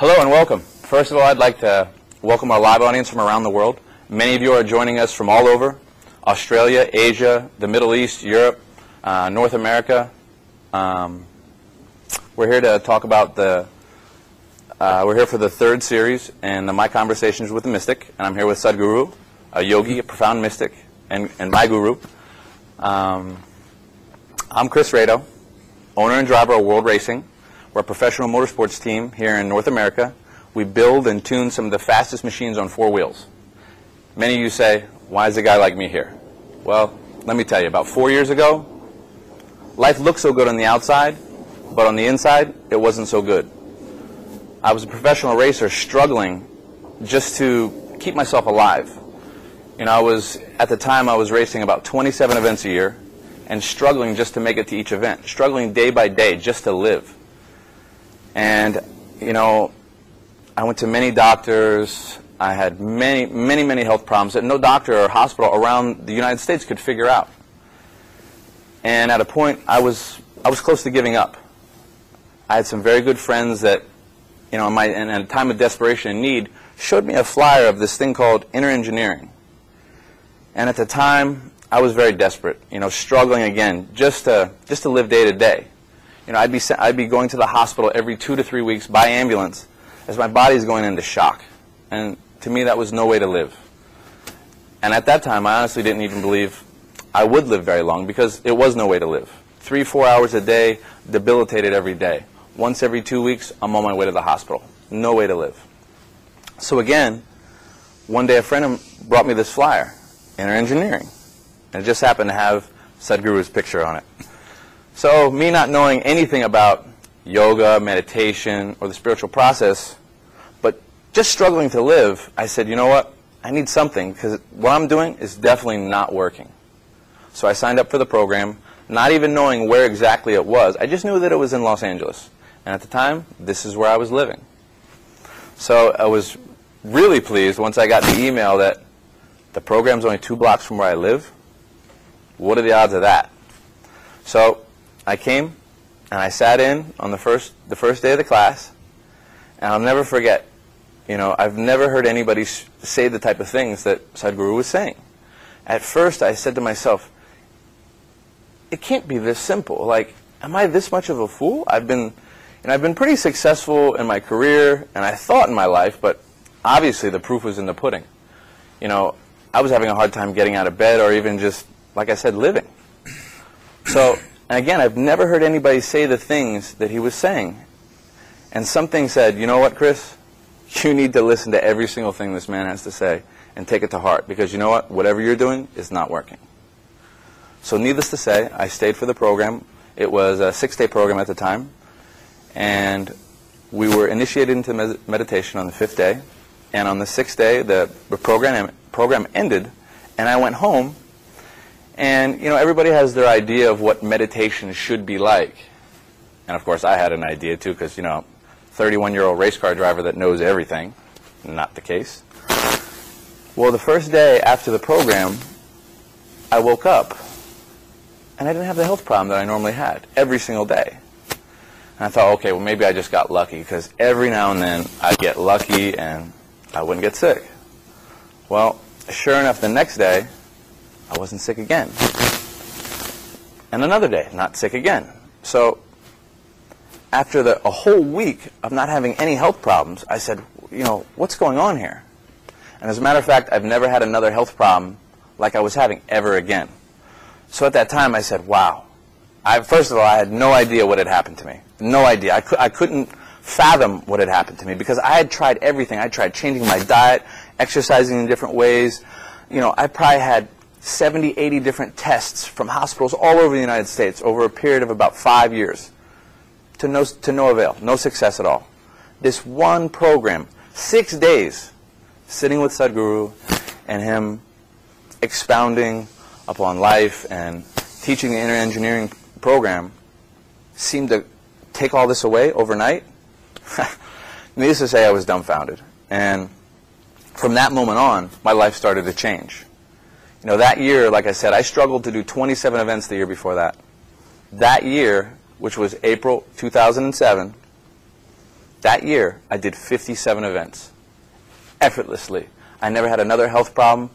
Hello and welcome. First of all, I'd like to welcome our live audience from around the world. Many of you are joining us from all over: Australia, Asia, the Middle East, Europe, North America. We're here to talk about we're here for the third series in My Conversations with the Mystic, and I'm here with Sadhguru, a yogi, a profound mystic, and my guru. I'm Chris Rado, owner and driver of World Racing. We're a professional motorsports team here in North America. We build and tune some of the fastest machines on 4 wheels. Many of you say, why is a guy like me here? Well, let me tell you, about 4 years ago, life looked so good on the outside, but on the inside, it wasn't so good. I was a professional racer struggling just to keep myself alive. You know, at the time I was racing about 27 events a year and struggling just to make it to each event, struggling day by day just to live. And, you know, I went to many doctors. I had many health problems that no doctor or hospital around the United States could figure out. And at a point, I was close to giving up. I had some very good friends that, you know, in a time of desperation and need, showed me a flyer of this thing called inner engineering. And at the time, I was very desperate, you know, struggling again, just to live day to day. You know, I'd be going to the hospital every 2 to 3 weeks by ambulance as my body's going into shock. And to me, that was no way to live. And at that time, I honestly didn't even believe I would live very long, because it was no way to live. 3-4 hours a day, debilitated every day. Once every 2 weeks, I'm on my way to the hospital. No way to live. So again, one day a friend brought me this flyer, Inner Engineering. And it just happened to have Sadhguru's picture on it. So me not knowing anything about yoga, meditation, or the spiritual process, but just struggling to live, I said, you know what? I need something, because what I'm doing is definitely not working. So I signed up for the program, not even knowing where exactly it was. I just knew that it was in Los Angeles. And at the time, this is where I was living. So I was really pleased once I got the email that the program's only 2 blocks from where I live. What are the odds of that? So I came and I sat in on the first day of the class, and I'll never forget, you know, I've never heard anybody say the type of things that Sadhguru was saying. At first I said to myself, it can't be this simple. Like, am I this much of a fool? I've been pretty successful in my career, and I thought in my life, but obviously the proof was in the pudding. You know, I was having a hard time getting out of bed, or even just, like I said, living. So, and again, I've never heard anybody say the things that he was saying. And something said, you know what, Chris? You need to listen to every single thing this man has to say and take it to heart, because you know what? Whatever you're doing is not working. So needless to say, I stayed for the program. It was a 6-day program at the time. And we were initiated into meditation on the 5th day. And on the 6th day, the program ended, and I went home. And, you know, everybody has their idea of what meditation should be like. And, of course, I had an idea, too, because, you know, 31-year-old race car driver that knows everything. Not the case. Well, the first day after the program, I woke up, and I didn't have the health problem that I normally had every single day. And I thought, okay, well, maybe I just got lucky, because every now and then I'd get lucky and I wouldn't get sick. Well, sure enough, the next day, I wasn't sick again. And another day, not sick again. So after a whole week of not having any health problems, I said, you know, what's going on here? And as a matter of fact, I've never had another health problem like I was having ever again. So at that time, I said, wow. First of all, I had no idea what had happened to me. No idea. I couldn't fathom what had happened to me, because I had tried everything. I tried changing my diet, exercising in different ways. You know, I probably had 70, 80 different tests from hospitals all over the United States over a period of about 5 years, to no avail, no success at all. This one program, 6 days, sitting with Sadhguru and him expounding upon life and teaching the inner engineering program, seemed to take all this away overnight. Needless to say, I was dumbfounded. And from that moment on, my life started to change. You know, that year, like I said, I struggled to do 27 events the year before that. That year, which was April 2007, That year, I did 57 events, effortlessly. I never had another health problem,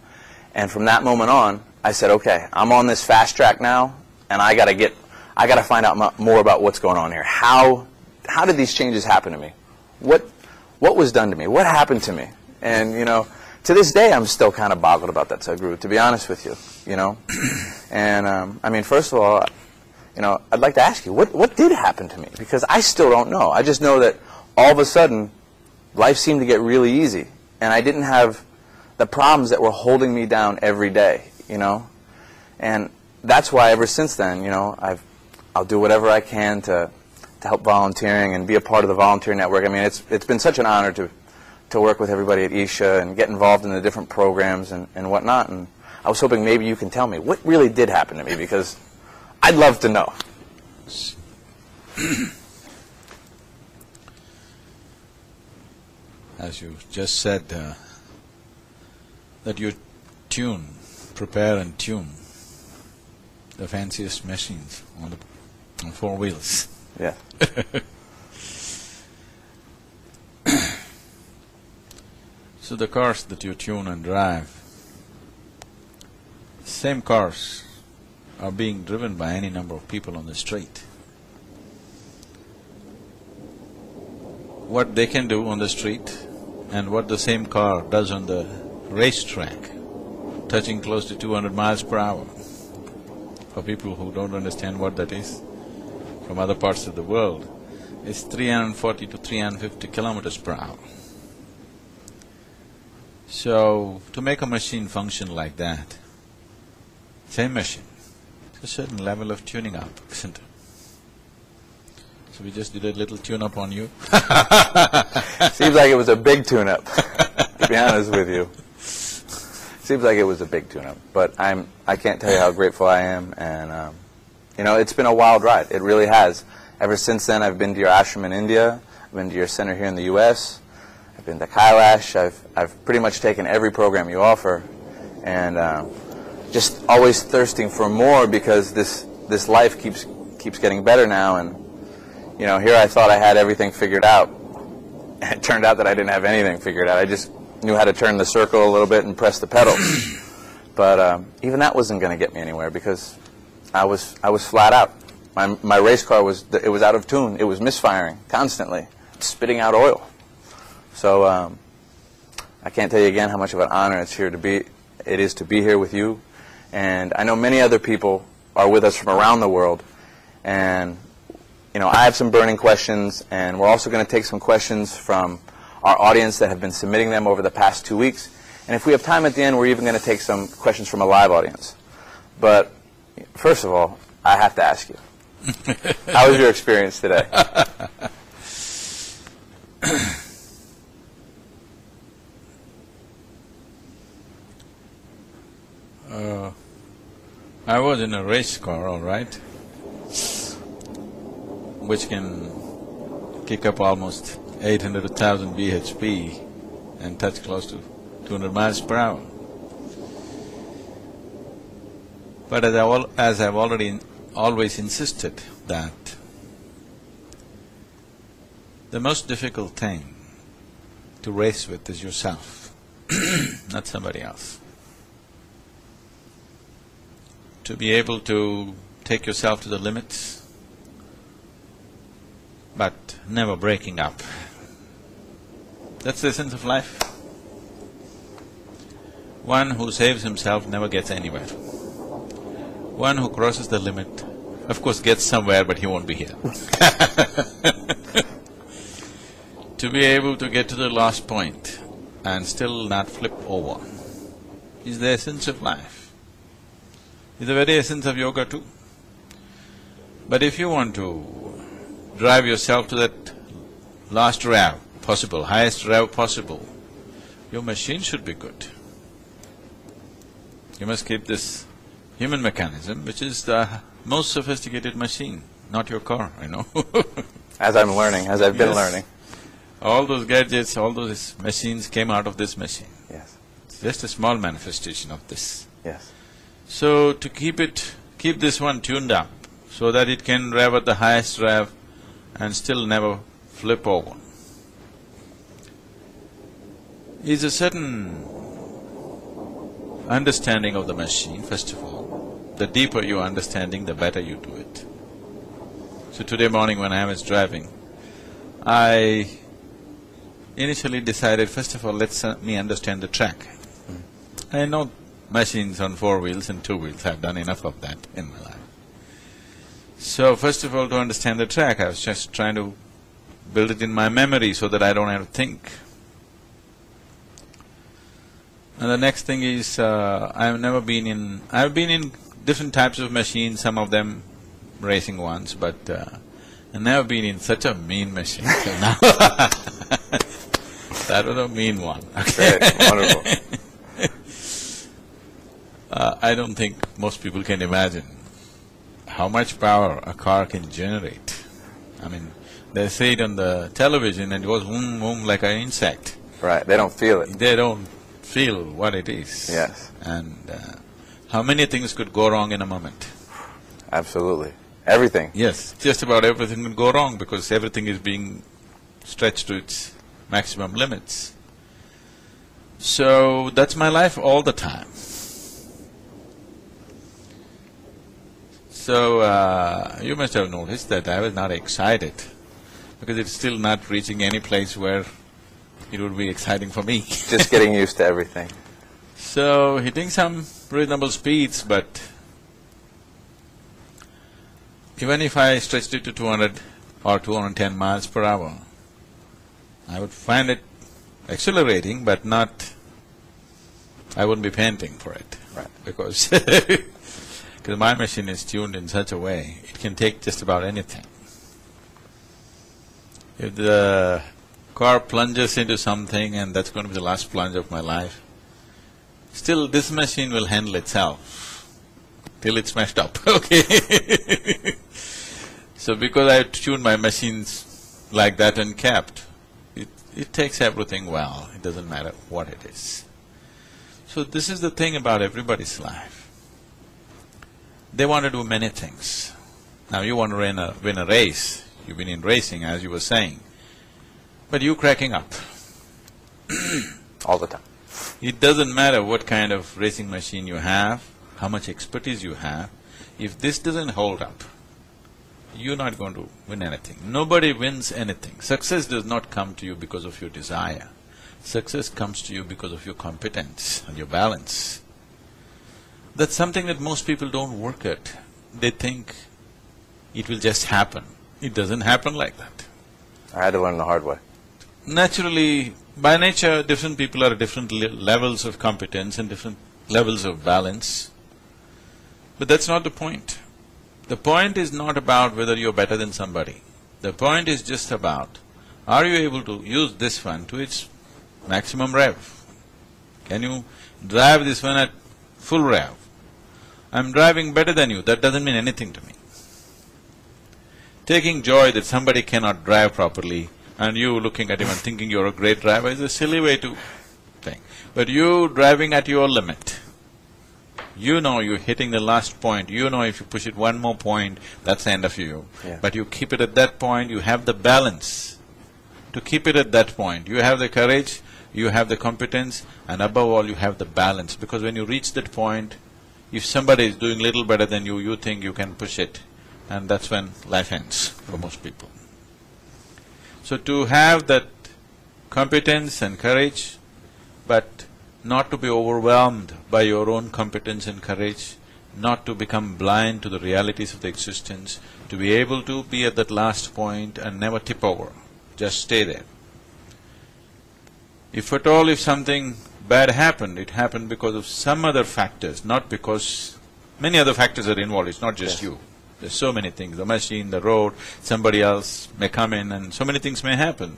and from that moment on, I said, okay, I'm on this fast track now, and I gotta find out more about what's going on here. How did these changes happen to me? What was done to me? What happened to me? And, you know, to this day, I'm still kind of boggled about that, Sadhguru, to be honest with you, you know. And, I mean, first of all, you know, I'd like to ask you, what did happen to me? Because I still don't know. I just know that all of a sudden, life seemed to get really easy, and I didn't have the problems that were holding me down every day, you know. And that's why ever since then, you know, I'll do whatever I can to help volunteering and be a part of the volunteer network. I mean, it's been such an honor to work with everybody at Isha and get involved in the different programs and whatnot. And I was hoping maybe you can tell me what really did happen to me, because I'd love to know. As you just said, that you prepare and tune the fanciest machines on 4 wheels. Yeah. So the cars that you tune and drive, same cars are being driven by any number of people on the street. What they can do on the street and what the same car does on the racetrack, touching close to 200 miles per hour. For people who don't understand what that is from other parts of the world, it's 340 to 350 kilometers per hour. So, to make a machine function like that, same machine, it's a certain level of tuning up, isn't it? So we just did a little tune-up on you. Seems like it was a big tune-up, to be honest with you. Seems like it was a big tune-up, but I can't tell you how grateful I am, and you know, it's been a wild ride. It really has. Ever since then, I've been to your ashram in India. I've been to your center here in the U.S. I've been to Kailash. I've pretty much taken every program you offer, and just always thirsting for more, because this life keeps getting better now. And you know, here I thought I had everything figured out, and it turned out that I didn't have anything figured out. I just knew how to turn the circle a little bit and press the pedals, but even that wasn't going to get me anywhere, because I was flat out. My race car was out of tune. It was misfiring constantly, spitting out oil. So I can't tell you again how much of an honor it is to be here with you. And I know many other people are with us from around the world. And you know, I have some burning questions, and we're also going to take some questions from our audience that have been submitting them over the past 2 weeks. And if we have time at the end, we're even going to take some questions from a live audience. But first of all, I have to ask you, how was your experience today? I was in a race car, all right, which can kick up almost 800 to 1,000 bhp and touch close to 200 miles per hour. But as I've always insisted that the most difficult thing to race with is yourself, not somebody else. To be able to take yourself to the limits, but never breaking up. That's the essence of life. One who saves himself never gets anywhere. One who crosses the limit, of course, gets somewhere, but he won't be here. To be able to get to the last point and still not flip over is the essence of life. Is the very essence of yoga too. But if you want to drive yourself to that last rev possible, highest rev possible, your machine should be good. You must keep this human mechanism, which is the most sophisticated machine, not your car, you know. As I'm learning, as I've been learning. All those gadgets, all those machines came out of this machine. Yes. It's just a small manifestation of this. Yes. So to keep this one tuned up, so that it can rev at the highest rev and still never flip over. is a certain understanding of the machine, first of all. The deeper your understanding, the better you do it. So today morning when I was driving, I initially decided, first of all, let me understand the track. I know machines on 4 wheels and 2 wheels, I've done enough of that in my life. So first of all, to understand the track, I was just trying to build it in my memory so that I don't have to think. And the next thing is, I've been in different types of machines, some of them racing ones, but I've never been in such a mean machine till now. That was a mean one. Okay, wonderful. I don't think most people can imagine how much power a car can generate. I mean, they say it on the television and it goes vroom, vroom like an insect. Right, they don't feel it. They don't feel what it is. Yes. And how many things could go wrong in a moment? Absolutely. Everything. Yes, just about everything could go wrong because everything is being stretched to its maximum limits. So that's my life all the time. So you must have noticed that I was not excited because it's still not reaching any place where it would be exciting for me. Just getting used to everything. So hitting some reasonable speeds, but even if I stretched it to 200 or 210 miles per hour, I would find it exhilarating, but not… I wouldn't be panting for it. Right. Because my machine is tuned in such a way, it can take just about anything. If the car plunges into something and that's going to be the last plunge of my life, still this machine will handle itself till it's smashed up, okay? So because I tuned my machines like that and kept, it takes everything well, it doesn't matter what it is. So this is the thing about everybody's life. They want to do many things. Now you want to win a race, you've been in racing as you were saying, but you cracking up. All the time. It doesn't matter what kind of racing machine you have, how much expertise you have, if this doesn't hold up, you're not going to win anything. Nobody wins anything. Success does not come to you because of your desire. Success comes to you because of your competence and your balance. That's something that most people don't work at. They think it will just happen. It doesn't happen like that. I had to learn the hard way. Naturally, by nature, different people are at different levels of competence and different levels of balance. But that's not the point. The point is not about whether you're better than somebody. The point is just about, are you able to use this one to its maximum rev? Can you drive this one at full rev? I'm driving better than you, that doesn't mean anything to me. Taking joy that somebody cannot drive properly and you looking at him and thinking you're a great driver is a silly way to think. But you driving at your limit, you know you're hitting the last point, you know if you push it one more point, that's the end of you. Yeah. But you keep it at that point, you have the balance to keep it at that point. You have the courage, you have the competence, and above all you have the balance, because when you reach that point, if somebody is doing little better than you, you think you can push it, and that's when life ends for most people. So to have that competence and courage, but not to be overwhelmed by your own competence and courage, not to become blind to the realities of the existence, to be able to be at that last point and never tip over, just stay there. If at all, if something bad happened, it happened because of some other factors, not because… many other factors are involved, it's not just you. There's so many things, the machine, the road, somebody else may come in and so many things may happen.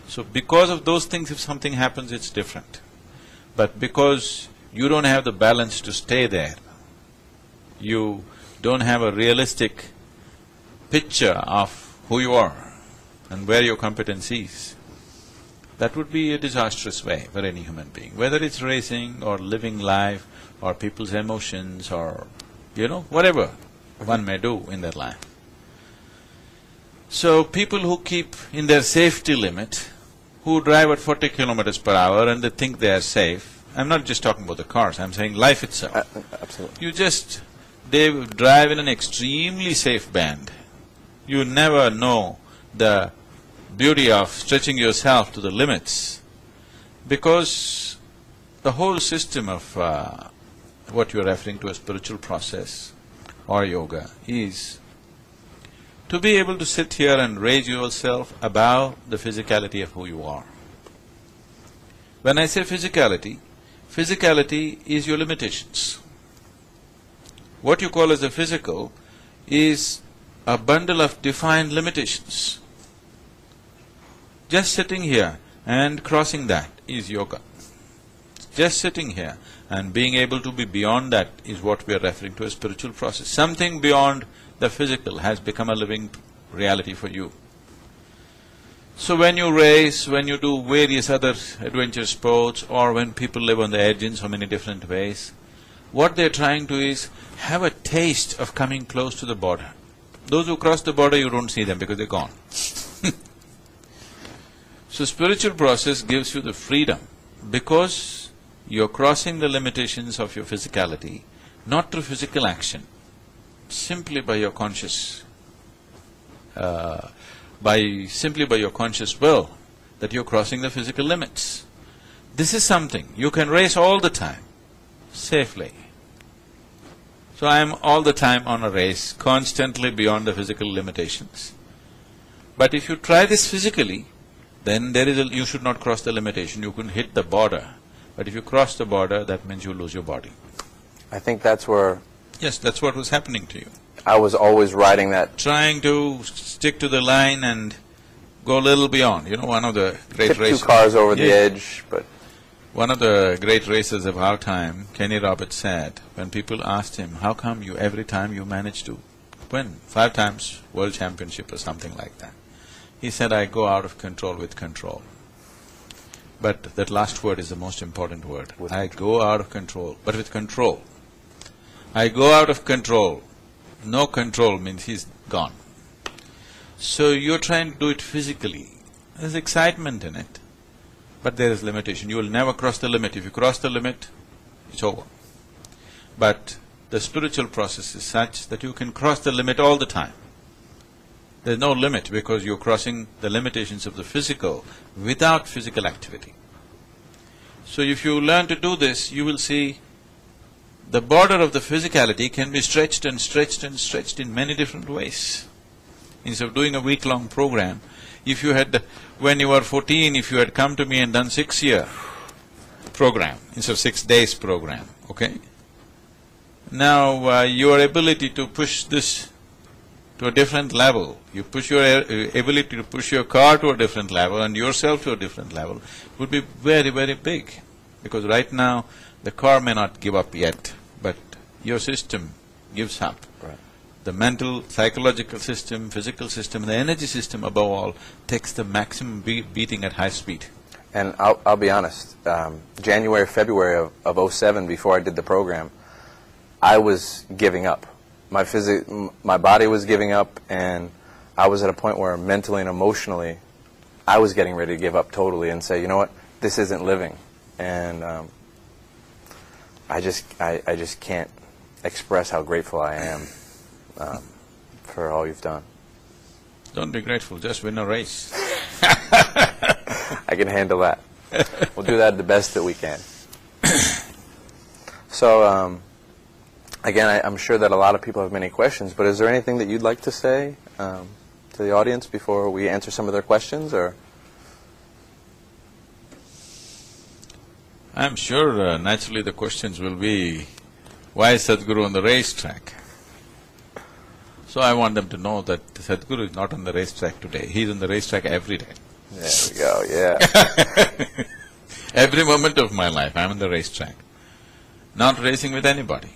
So because of those things, if something happens, it's different. But because you don't have the balance to stay there, you don't have a realistic picture of who you are and where your competence is, that would be a disastrous way for any human being, whether it's racing or living life or people's emotions or, whatever one may do in their life. So people who keep in their safety limit, who drive at 40 kilometers per hour and they think they are safe. I'm not just talking about the cars, I'm saying life itself. Absolutely. They drive in an extremely safe band. You never know the beauty of stretching yourself to the limits, because the whole system of what you're referring to as spiritual process or yoga is to be able to sit here and raise yourself above the physicality of who you are. When I say physicality, physicality is your limitations. What you call as the physical is a bundle of defined limitations. Just sitting here and crossing that is yoga. Just sitting here and being able to be beyond that is what we are referring to as spiritual process. Something beyond the physical has become a living reality for you. So when you race, when you do various other adventure sports, or when people live on the edge in so many different ways, what they're trying to is have a taste of coming close to the border. Those who cross the border, you don't see them because they're gone. So spiritual process gives you the freedom, because you're crossing the limitations of your physicality, not through physical action, simply by your conscious, simply by your conscious will, that you're crossing the physical limits. This is something you can race all the time, safely. So I am all the time on a race, constantly beyond the physical limitations. But if you try this physically, then you should not cross the limitation, you can hit the border. But if you cross the border, that means you lose your body. I think that's where… Yes, that's what was happening to you. I was always riding that… Trying to stick to the line and go a little beyond. You know, one of the great racers… 2 cars over the edge, but… One of the great racers of our time, Kenny Roberts, said, when people asked him, how come you every time you manage to win 5 times world championship or something like that? He said, I go out of control with control. But that last word is the most important word. I go out of control, but with control. I go out of control. No control means he's gone. So you're trying to do it physically. There's excitement in it, but there is limitation. You will never cross the limit. If you cross the limit, it's over. But the spiritual process is such that you can cross the limit all the time. There's no limit, because you're crossing the limitations of the physical without physical activity. So if you learn to do this, you will see the border of the physicality can be stretched and stretched and stretched in many different ways. Instead of doing a week-long program, if you had… when you were 14, if you had come to me and done 6-year program instead of 6 days program, okay? Now, your ability to push this to a different level, you push your ability to push your car to a different level and yourself to a different level would be very, very big. Because right now, the car may not give up yet, but your system gives up. Right. The mental, psychological system, physical system, the energy system above all takes the maximum beating at high speed. And I'll be honest, January, February of '07, before I did the program, I was giving up. My body was giving up, and I was at a point where mentally and emotionally, I was getting ready to give up totally and say, you know what, this isn't living. And I just can't express how grateful I am for all you've done. Don't be grateful, just win a race. I can handle that. We'll do that the best that we can. So, again, I'm sure that a lot of people have many questions, but is there anything that you'd like to say to the audience before we answer some of their questions, or? I'm sure naturally the questions will be, why is Sadhguru on the racetrack? So I want them to know that Sadhguru is not on the racetrack today, he's on the racetrack every day. There we go, yeah. Every moment of my life I'm on the racetrack. Not racing with anybody,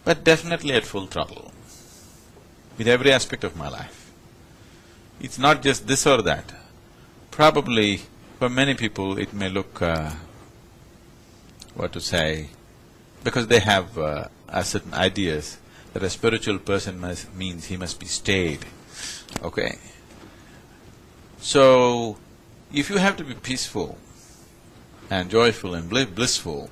but definitely at full throttle, with every aspect of my life. It's not just this or that. Probably, for many people, it may look, because they have certain ideas that a spiritual person means he must be staid, okay? So, if you have to be peaceful and joyful and blissful,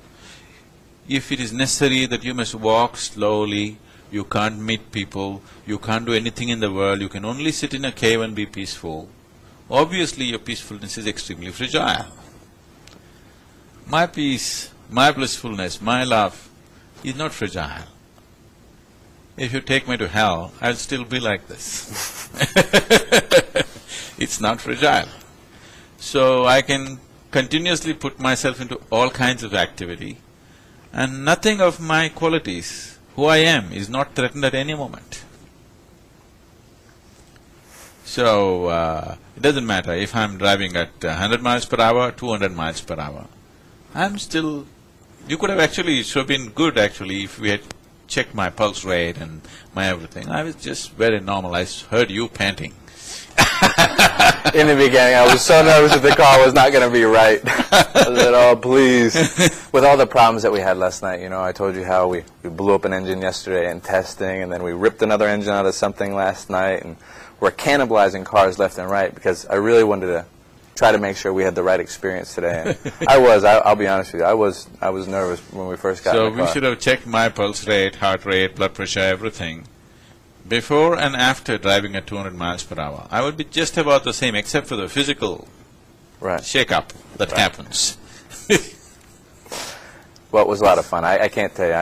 if it is necessary that you must walk slowly, you can't meet people, you can't do anything in the world, you can only sit in a cave and be peaceful, obviously your peacefulness is extremely fragile. My peace, my blissfulness, my love is not fragile. If you take me to hell, I'll still be like this. It's not fragile. So I can continuously put myself into all kinds of activity, and nothing of my qualities, who I am, is not threatened at any moment. So, it doesn't matter if I'm driving at 100 miles per hour, 200 miles per hour. I'm still… You could have actually… it should have been good actually if we had checked my pulse rate and my everything. I was just very normal. I heard you panting. In the beginning, I was so nervous that the car was not going to be right. I said, oh, please. With all the problems that we had last night, you know, I told you how we blew up an engine yesterday in testing, and then we ripped another engine out of something last night, and we're cannibalizing cars left and right because I really wanted to try to make sure we had the right experience today. And I'll be honest with you, I was nervous when we first got in the car. So we should have checked my pulse rate, heart rate, blood pressure, everything. Before and after driving at 200 miles per hour, I would be just about the same except for the physical shake-up that happens. Well, it was a lot of fun. I can't tell you,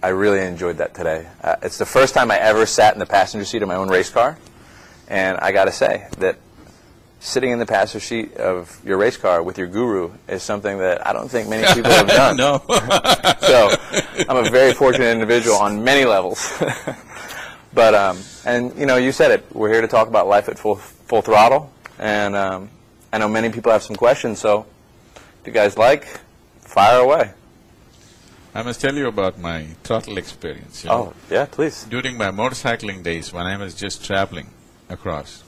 I really enjoyed that today. It's the first time I ever sat in the passenger seat of my own race car, and I gotta say that sitting in the passenger seat of your race car with your guru is something that I don't think many people have done. No. So, I'm a very fortunate individual on many levels. But, and you know, you said it, we're here to talk about life at full throttle, and I know many people have some questions, so if you guys like, fire away. I must tell you about my throttle experience. You know. Oh, yeah, please. During my motorcycling days, when I was just traveling across,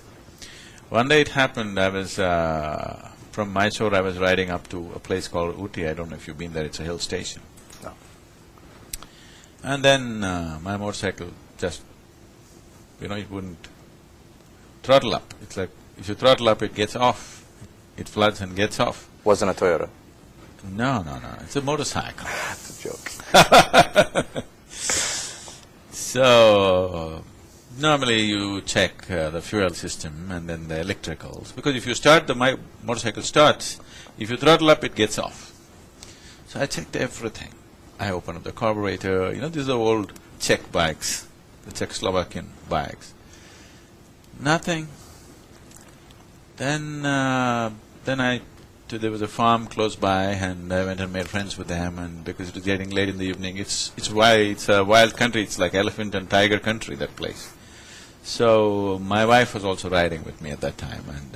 one day it happened, I was, from Mysore I was riding up to a place called Ooty. I don't know if you've been there, it's a hill station. No. And then my motorcycle just… you know, it wouldn't throttle up. It's like, if you throttle up, it gets off. It floods and gets off. Wasn't a Toyota? No, it's a motorcycle. That's a joke. So, normally you check the fuel system and then the electricals, because if you start, the motorcycle starts, if you throttle up, it gets off. So I checked everything. I opened up the carburetor, you know, these are old Czech bikes, the Czechoslovakian bikes. Nothing. Then there was a farm close by, and I went and made friends with them, and because it was getting late in the evening, it's a wild country, it's like elephant and tiger country, that place. So my wife was also riding with me at that time, and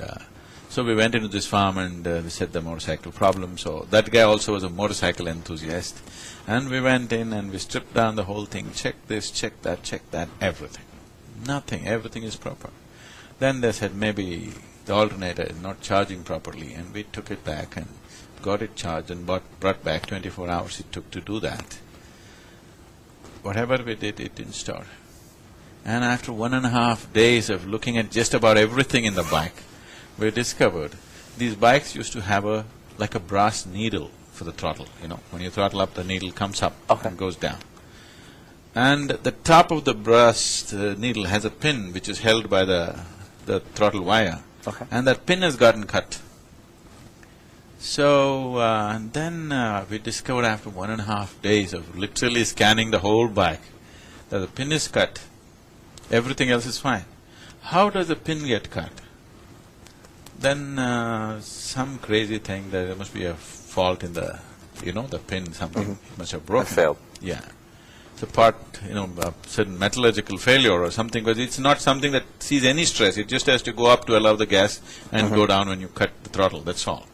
so we went into this farm and we set the motorcycle problem. So that guy also was a motorcycle enthusiast, and we went in and we stripped down the whole thing, checked this, checked that, everything. Nothing, everything is proper. Then they said maybe the alternator is not charging properly, and we took it back and got it charged and brought back. 24 hours it took to do that. Whatever we did, it didn't start. And after 1.5 days of looking at just about everything in the bike, we discovered these bikes used to have like a brass needle for the throttle, you know. When you throttle up, the needle comes up and goes down. And the top of the brass needle has a pin which is held by the throttle wire. And that pin has gotten cut. So, then we discovered after 1.5 days of literally scanning the whole bike that the pin is cut, everything else is fine. How does the pin get cut? Then some crazy thing, that there must be a fault in the, you know, the pin, something it must have broken. It failed. Yeah. It's a part, you know, a certain metallurgical failure or something, but it's not something that sees any stress. It just has to go up to allow the gas and go down when you cut the throttle, that's all.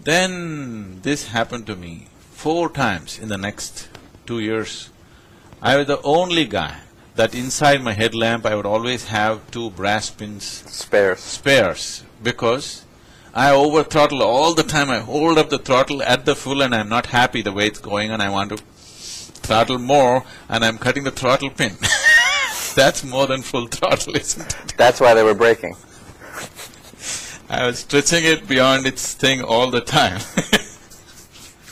Then this happened to me 4 times in the next 2 years. I was the only guy that inside my headlamp I would always have 2 brass pins. Spares, because I over throttle all the time. I hold up the throttle at the full and I'm not happy the way it's going, and I want to throttle more, and I'm cutting the throttle pin. That's more than full throttle, isn't it? That's why they were braking. I was stretching it beyond its thing all the time.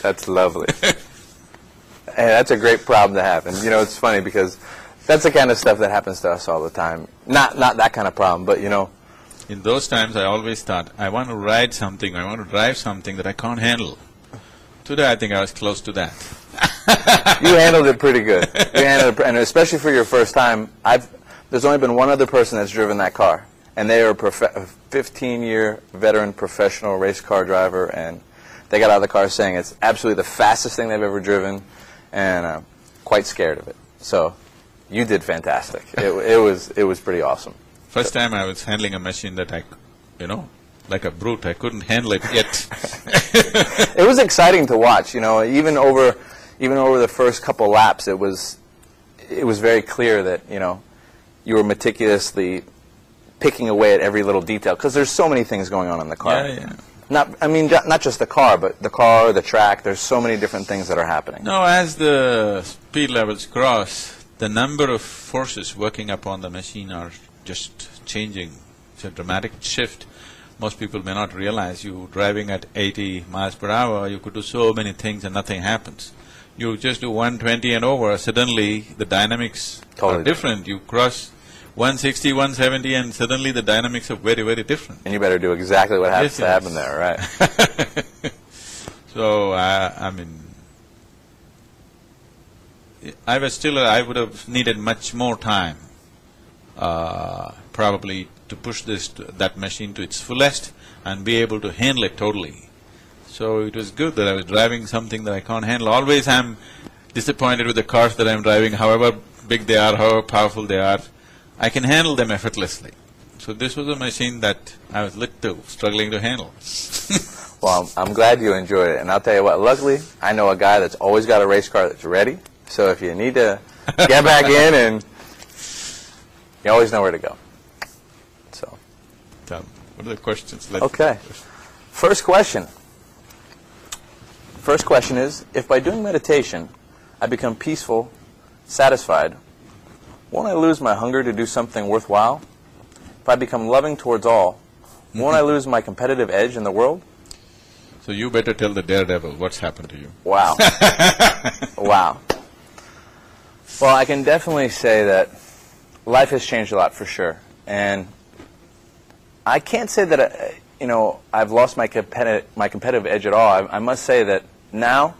That's lovely. Hey, that's a great problem to have. And, you know, it's funny because that's the kind of stuff that happens to us all the time. Not that kind of problem, but, you know. In those times, I always thought, I want to ride something, I want to drive something that I can't handle. Today, I think I was close to that. You handled it pretty good. You handled it, and especially for your first time, there's only been one other person that's driven that car, and they are a 15-year veteran professional race car driver, and they got out of the car saying it's absolutely the fastest thing they've ever driven, and quite scared of it. So you did fantastic. It was pretty awesome. First time I was handling a machine that like a brute, I couldn't handle it yet. It was exciting to watch, you know, even over the first couple laps, it was very clear that, you know, you were meticulously picking away at every little detail, because there's so many things going on in the car. Yeah. Not just the car, but the car, the track, there's so many different things that are happening. No, as the speed levels cross, the number of forces working upon the machine are just changing. It's a dramatic shift. Most people may not realize you driving at 80 miles per hour, you could do so many things and nothing happens. You just do 120 and over, suddenly the dynamics Totally are different. You cross 160, 170 and suddenly the dynamics are very, very different. And you better do exactly what happens to happen there, right? So, I mean, I would have needed much more time, probably to push that machine to its fullest and be able to handle it totally. So it was good that I was driving something that I can't handle. Always I'm disappointed with the cars that I'm driving, however big they are, however powerful they are. I can handle them effortlessly. So this was a machine that I was struggling to handle. Well, I'm glad you enjoyed it. And I'll tell you what, luckily, I know a guy that's always got a race car that's ready. So if you need to get back in, and you always know where to go. So. What are the questions? Okay. First question. First question is, if by doing meditation I become peaceful, satisfied, won't I lose my hunger to do something worthwhile? If I become loving towards all, won't I lose my competitive edge in the world? So you better tell the daredevil what's happened to you. Wow. Wow. Well, I can definitely say that life has changed a lot for sure. And I can't say that, I've lost my competitive edge at all. I must say that now,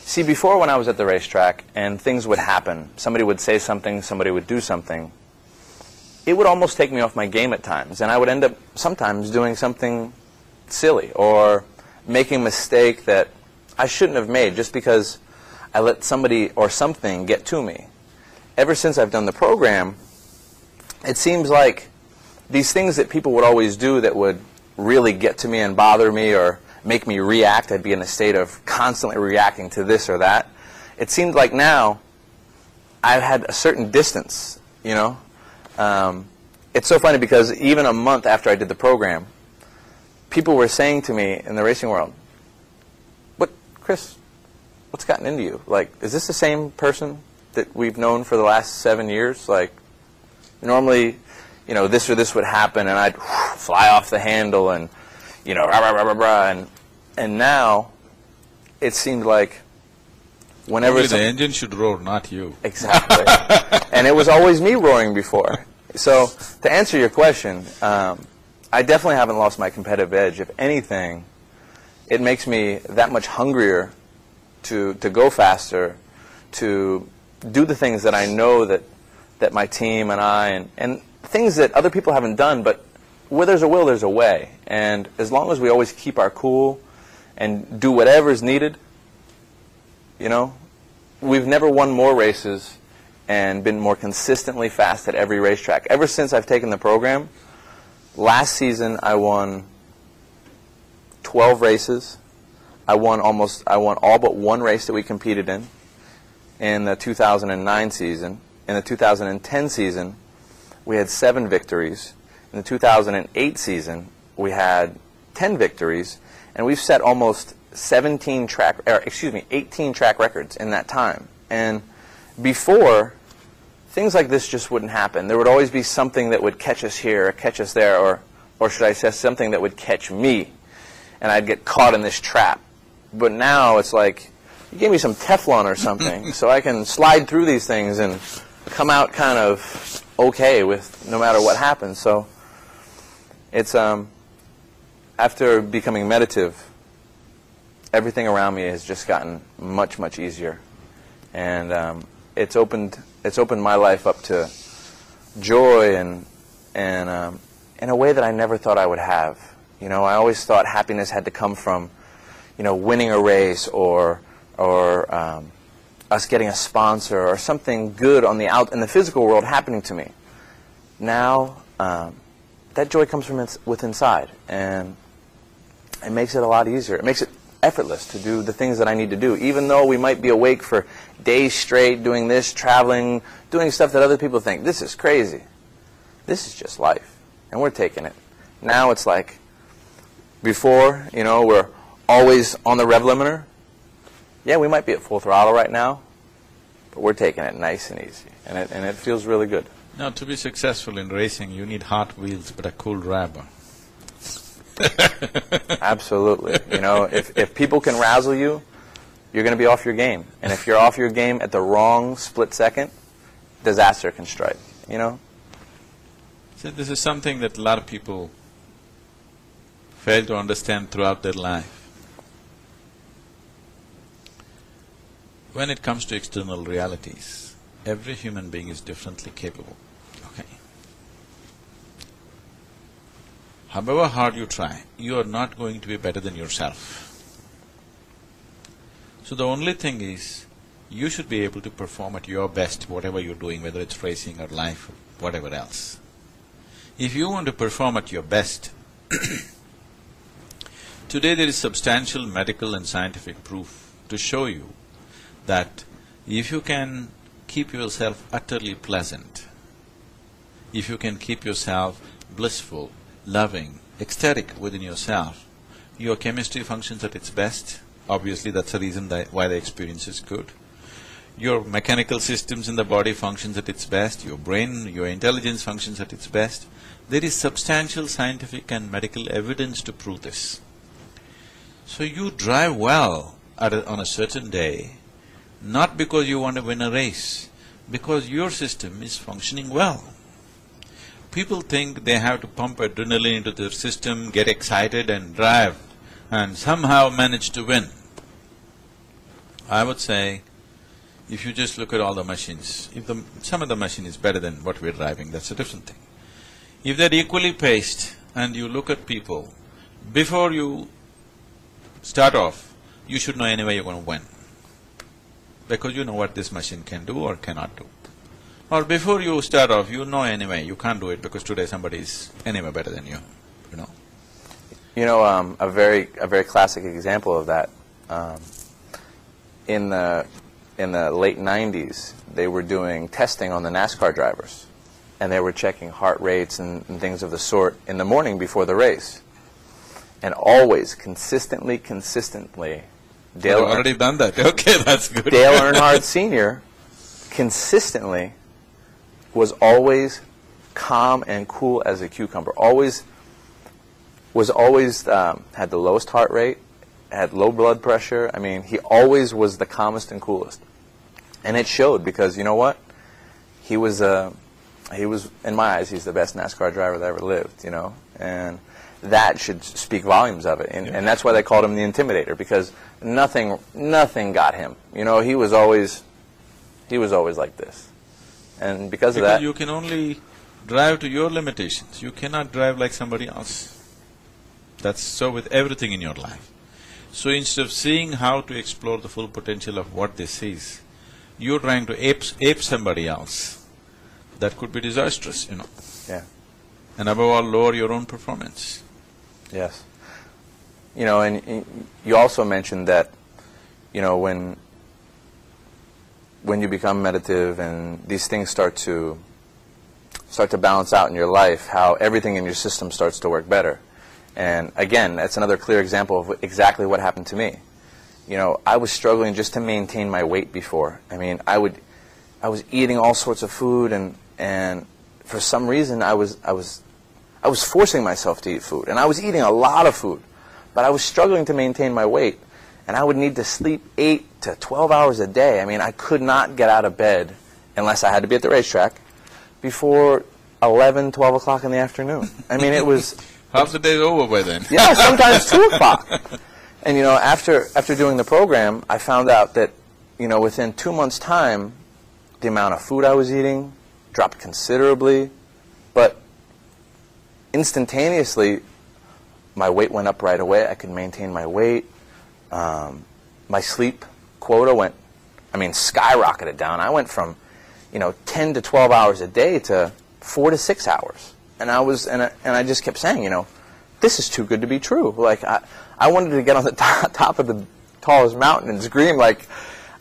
see, before when I was at the racetrack and things would happen, somebody would say something, somebody would do something, it would almost take me off my game at times. And I would end up sometimes doing something silly or making a mistake that I shouldn't have made just because I let somebody or something get to me. Ever since I've done the program, it seems like these things that people would always do that would really get to me and bother me or make me react, I'd be in a state of constantly reacting to this or that. It seemed like now I've had a certain distance, you know. It's so funny because even a month after I did the program, people were saying to me in the racing world, Chris, what's gotten into you? Like, is this the same person that we've known for the last 7 years? Like, normally, this or this would happen and I'd fly off the handle and, rah, rah, rah, rah, rah. And now, it seemed like whenever... Only the engine should roar, not you. Exactly. And it was always me roaring before. So, to answer your question, I definitely haven't lost my competitive edge. If anything, it makes me that much hungrier to go faster, to do the things that I know that my team and I, and things that other people haven't done, but where there's a will, there's a way. And as long as we always keep our cool and do whatever is needed, we've never won more races and been more consistently fast at every racetrack. Ever since I've taken the program, last season I won 12 races. I won all but one race that we competed in the 2009 season. In the 2010 season, we had 7 victories. In the 2008 season, we had 10 victories, and we've set almost 18 track records in that time. And before, things like this just wouldn't happen. There would always be something that would catch us here or catch us there, or or should I say something that would catch me, and I'd get caught in this trap? But now it's like, you gave me some Teflon or something, so I can slide through these things and come out kind of okay with no matter what happens. So it's after becoming meditative, everything around me has just gotten much, much easier, and it's opened my life up to joy and in a way that I never thought I would have. You know, I always thought happiness had to come from, you know, winning a race or us getting a sponsor or something good on in the physical world happening to me. Now, that joy comes from within inside, and it makes it a lot easier. It makes it effortless to do the things that I need to do, even though we might be awake for days straight doing this, traveling, doing stuff that other people think, this is crazy. This is just life, and we're taking it. Now it's like, before, you know, we're always on the rev limiter. Yeah, we might be at full throttle right now, but we're taking it nice and easy, and it feels really good. Now, to be successful in racing, you need hot wheels but a cool driver. Absolutely. You know, if people can razzle you, you're going to be off your game. And if you're off your game at the wrong split second, disaster can strike, you know? So this is something that a lot of people fail to understand throughout their life. When it comes to external realities, every human being is differently capable, okay? However hard you try, you are not going to be better than yourself. So the only thing is, you should be able to perform at your best, whatever you're doing, whether it's racing or life or whatever else. If you want to perform at your best, today there is substantial medical and scientific proof to show you that if you can keep yourself utterly pleasant, if you can keep yourself blissful, loving, ecstatic within yourself, your chemistry functions at its best. Obviously, that's the reason why the experience is good. Your mechanical systems in the body functions at its best, your brain, your intelligence functions at its best. There is substantial scientific and medical evidence to prove this. So you drive well on a certain day, not because you want to win a race, because your system is functioning well. People think they have to pump adrenaline into their system, get excited and drive, and somehow manage to win. I would say, if you just look at all the machines, if some of the machine is better than what we're driving, that's a different thing. If they're equally paced and you look at people, before you start off, you should know anyway you're going to win, because you know what this machine can do or cannot do. Or before you start off, you know anyway you can't do it because today somebody is anyway better than you, you know. You know, a very classic example of that, in the late '90s, they were doing testing on the NASCAR drivers, and they were checking heart rates and things of the sort in the morning before the race. And always, consistently, Dale I've already done that. Okay, that's good. Dale Earnhardt Sr. consistently was always calm and cool as a cucumber. Was always had the lowest heart rate, had low blood pressure. I mean, he always was the calmest and coolest, and it showed, because you know what? He was in my eyes, he's the best NASCAR driver that ever lived. You know, and that should speak volumes of it, and that's why they called him the Intimidator, because nothing got him. You know, he was always like this, and because of that, you can only drive to your limitations. You cannot drive like somebody else. That's so with everything in your life. So instead of seeing how to explore the full potential of what this is, you're trying to ape somebody else. That could be disastrous, you know. Yeah. And above all, lower your own performance. Yes. You know, and you also mentioned that, you know, when you become meditative and these things start to balance out in your life, how everything in your system starts to work better. And again, that's another clear example of exactly what happened to me. You know, I was struggling just to maintain my weight before. I mean, I was eating all sorts of food, and for some reason I I was forcing myself to eat food, and I was eating a lot of food, but I was struggling to maintain my weight, and I would need to sleep 8 to 12 hours a day. I mean, I could not get out of bed unless I had to be at the racetrack before 11, 12 o'clock in the afternoon. I mean, it was... Half the day's over by then. Yeah, sometimes 2 o'clock. And, you know, after doing the program, I found out that, you know, within 2 months' time, the amount of food I was eating dropped considerably, but instantaneously, my weight went up right away. I could maintain my weight. My sleep quota went, I mean, skyrocketed down. I went from, you know, 10 to 12 hours a day to 4 to 6 hours. And I just kept saying, you know, this is too good to be true. Like, I wanted to get on the top of the tallest mountain and scream, like,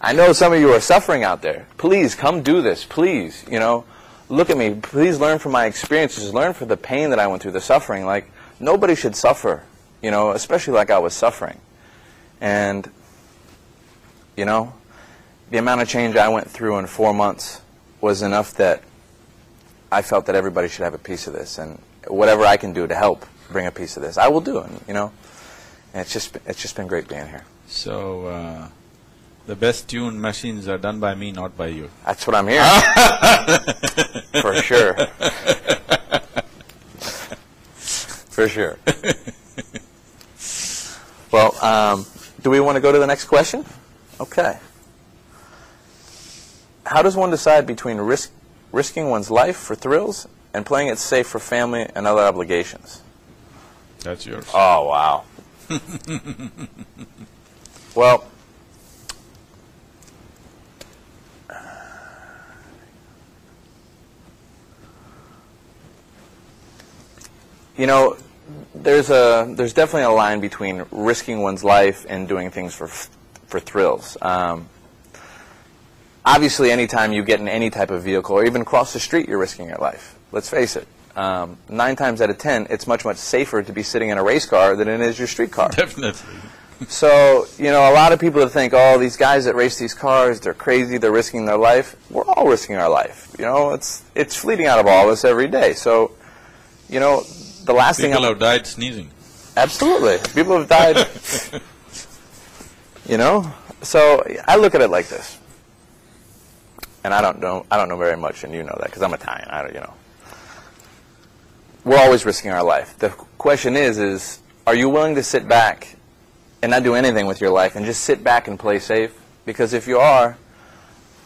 I know some of you are suffering out there. Please, come do this. Please, you know, look at me. Please learn from my experiences. Learn from the pain that I went through, the suffering. Like, nobody should suffer, you know, especially like I was suffering. And, you know, the amount of change I went through in 4 months was enough that I felt that everybody should have a piece of this. And whatever I can do to help bring a piece of this, I will do. And, you know, and it's just been great being here. So, the best tuned machines are done by me, not by you. That's what I'm hearing. For sure. For sure. Well, do we want to go to the next question? Okay. How does one decide between risking one's life for thrills and playing it safe for family and other obligations? That's yours. Oh, wow. Well, you know, there's definitely a line between risking one's life and doing things for thrills. Obviously, anytime you get in any type of vehicle or even cross the street, you're risking your life. Let's face it. 9 times out of 10, it's much, much safer to be sitting in a race car than it is your street car. Definitely. So, you know, a lot of people that think, oh, these guys that race these cars, they're crazy, they're risking their life. We're all risking our life. You know, it's fleeting out of all of us every day. So, you know, the last thing... People have died sneezing. Absolutely. People have died, you know. So I look at it like this. And I don't know very much, and you know that, because I'm Italian, you know. We're always risking our life. The question is, are you willing to sit back and not do anything with your life and just sit back and play safe? Because if you are,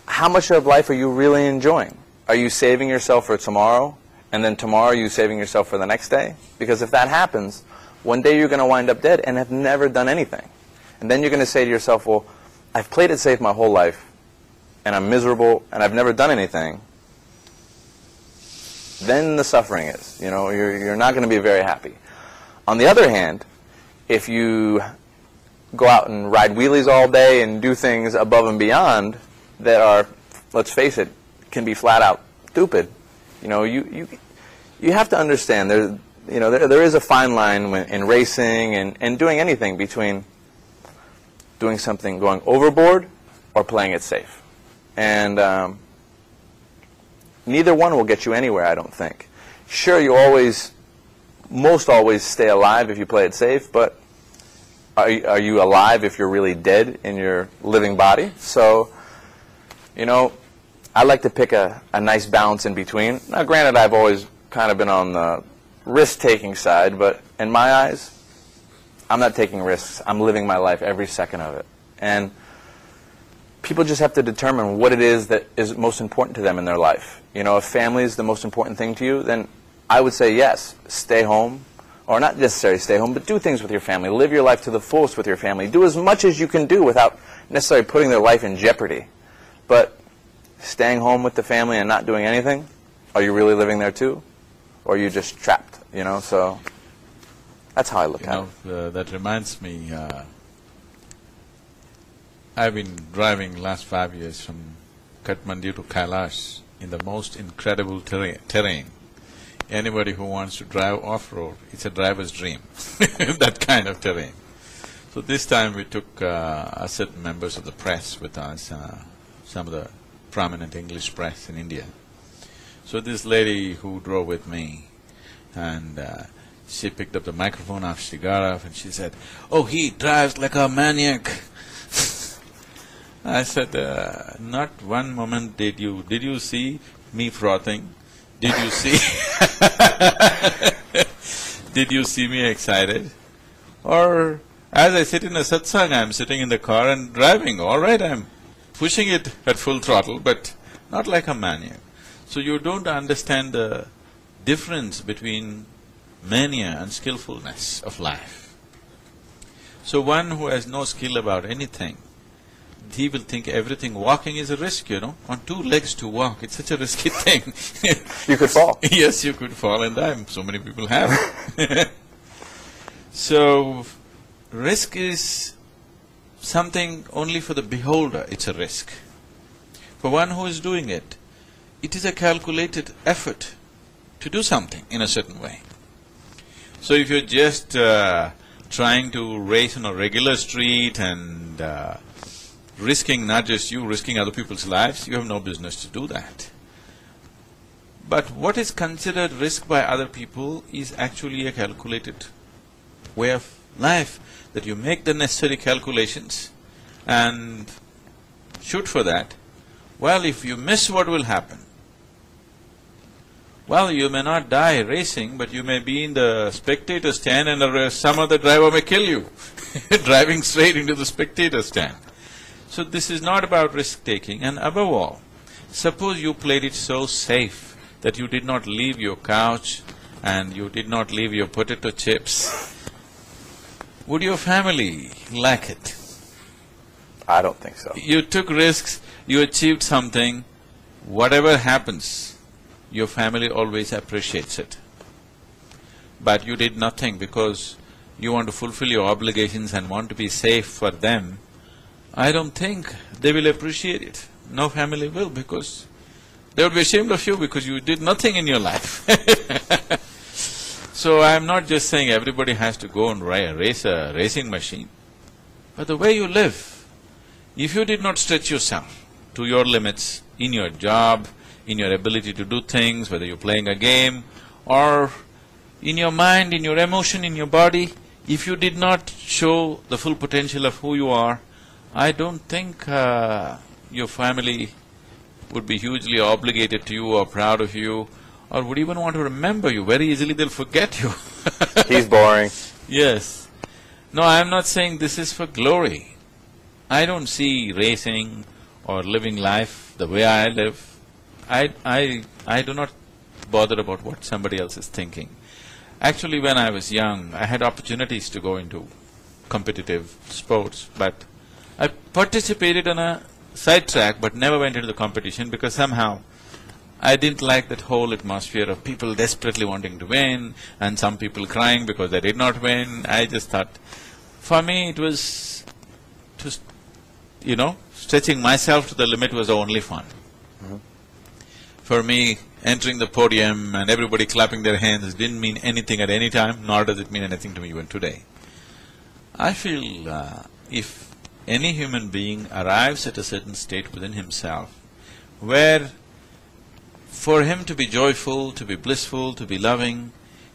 how much of life are you really enjoying? Are you saving yourself for tomorrow, and then tomorrow are you saving yourself for the next day? Because if that happens, one day you're going to wind up dead and have never done anything. And then you're going to say to yourself, well, I've played it safe my whole life, and I'm miserable, and I've never done anything. Then the suffering is, you know, you're not going to be very happy. On the other hand, if you go out and ride wheelies all day and do things above and beyond that are, let's face it, can be flat out stupid, you know, you have to understand there is a fine line in racing and doing anything between doing something, going overboard, or playing it safe. And neither one will get you anywhere, I don't think. Sure, you most always stay alive if you play it safe, but are you alive if you're really dead in your living body? So, you know, I like to pick a nice balance in between. Now, granted, I've always kind of been on the risk-taking side, but in my eyes, I'm not taking risks. I'm living my life every second of it. And people just have to determine what it is that is most important to them in their life. You know, if family is the most important thing to you, then I would say yes, stay home. Or not necessarily stay home, but do things with your family. Live your life to the fullest with your family. Do as much as you can do without necessarily putting their life in jeopardy. But staying home with the family and not doing anything, are you really living there too? Or are you just trapped, you know? So that's how I look at it. That reminds me, I've been driving last 5 years from Kathmandu to Kailash in the most incredible terrain. Anybody who wants to drive off-road, it's a driver's dream, that kind of terrain. So this time we took certain members of the press with us, some of the prominent English press in India. So this lady who drove with me, And she picked up the microphone after she got off and she said, "Oh, he drives like a maniac." I said, "Not one moment did you see me frothing? Did you see… did you see me excited? Or as I sit in a satsang, I'm sitting in the car and driving, all right, I'm pushing it at full throttle, but not like a maniac." So you don't understand the difference between mania and skillfulness of life. So one who has no skill about anything, he will think everything… Walking is a risk, on two legs to walk, it's such a risky thing. You could fall. Yes, you could fall and die, so many people have. So, risk is something only for the beholder, it's a risk. For one who is doing it, it is a calculated effort to do something in a certain way. So if you're just trying to race on a regular street and risking not just you, risking other people's lives, you have no business to do that. But what is considered risk by other people is actually a calculated way of life, that you make the necessary calculations and shoot for that. Well, if you miss, what will happen? Well, you may not die racing, but you may be in the spectator stand and some other driver may kill you, driving straight into the spectator stand. So this is not about risk-taking, and above all, suppose you played it so safe that you did not leave your couch and you did not leave your potato chips. Would your family like it? I don't think so. You took risks, you achieved something, whatever happens, your family always appreciates it. But you did nothing because you want to fulfill your obligations and want to be safe for them. I don't think they will appreciate it. No family will, because they would be ashamed of you because you did nothing in your life. So I'm not just saying everybody has to go and race a racing machine, but the way you live, if you did not stretch yourself to your limits in your job, in your ability to do things, whether you're playing a game or in your mind, in your emotion, in your body, if you did not show the full potential of who you are, I don't think your family would be hugely obligated to you or proud of you or would even want to remember you. Very easily they'll forget you. He's boring. Yes. No, I'm not saying this is for glory. I don't see racing or living life the way I live. I do not bother about what somebody else is thinking. Actually, when I was young, I had opportunities to go into competitive sports, but I participated on a sidetrack but never went into the competition because somehow I didn't like that whole atmosphere of people desperately wanting to win and some people crying because they did not win. I just thought, for me it was just, stretching myself to the limit was the only fun. For me, entering the podium and everybody clapping their hands didn't mean anything at any time, nor does it mean anything to me even today. I feel if any human being arrives at a certain state within himself, where for him to be joyful, to be blissful, to be loving,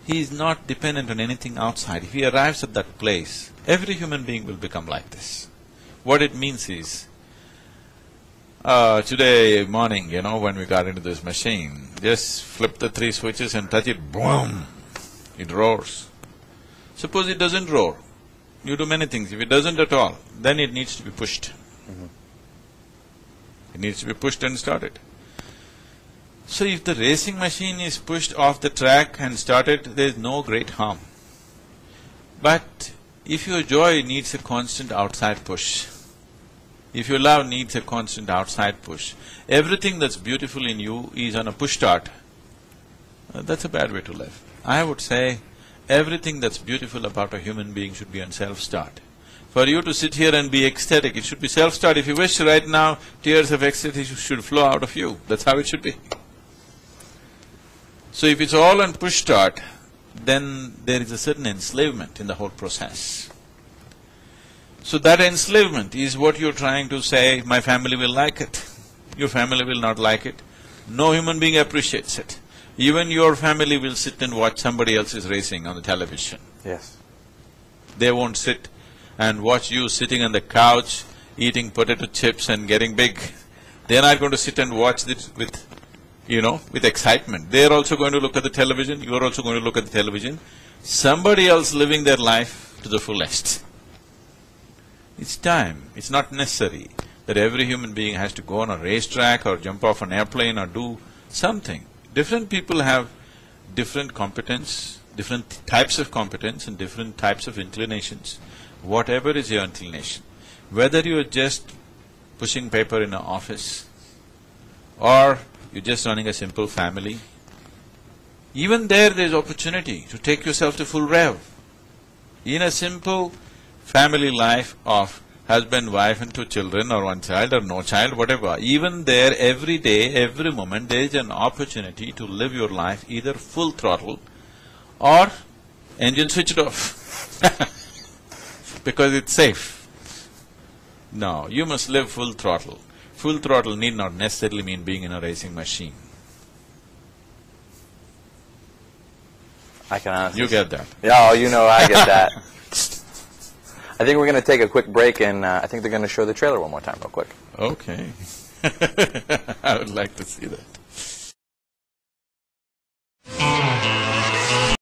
he is not dependent on anything outside. If he arrives at that place, every human being will become like this. What it means is, today morning, when we got into this machine, just flip the 3 switches and touch it, boom, it roars. Suppose it doesn't roar, you do many things. If it doesn't at all, then it needs to be pushed. It needs to be pushed and started. So if the racing machine is pushed off the track and started, there is no great harm. But if your joy needs a constant outside push, if your love needs a constant outside push, everything that's beautiful in you is on a push start, that's a bad way to live. I would say everything that's beautiful about a human being should be on self-start. For you to sit here and be ecstatic, it should be self-start. If you wish right now, tears of ecstasy should flow out of you. That's how it should be. So if it's all on push start, then there is a certain enslavement in the whole process. So that enslavement is what you're trying to say, my family will like it. Your family will not like it. No human being appreciates it. Even your family will sit and watch somebody else's racing on the television. Yes. They won't sit and watch you sitting on the couch, eating potato chips and getting big. They're not going to sit and watch this with, with excitement. They're also going to look at the television, you're also going to look at the television. Somebody else living their life to the fullest. It's time. It's not necessary that every human being has to go on a racetrack or jump off an airplane or do something. Different people have different competence, different types of competence and different types of inclinations. Whatever is your inclination, whether you're just pushing paper in an office or you're just running a simple family, even there's opportunity to take yourself to full rev. In a simple family life of husband, wife and 2 children or 1 child or no child, whatever, even there every day, every moment there is an opportunity to live your life either full throttle or engine switched off because it's safe. No, you must live full throttle. Full throttle need not necessarily mean being in a racing machine. I can honestly… You get that? Yeah, I get that. I think we're going to take a quick break, and I think they're going to show the trailer one more time real quick. Okay. I would like to see that.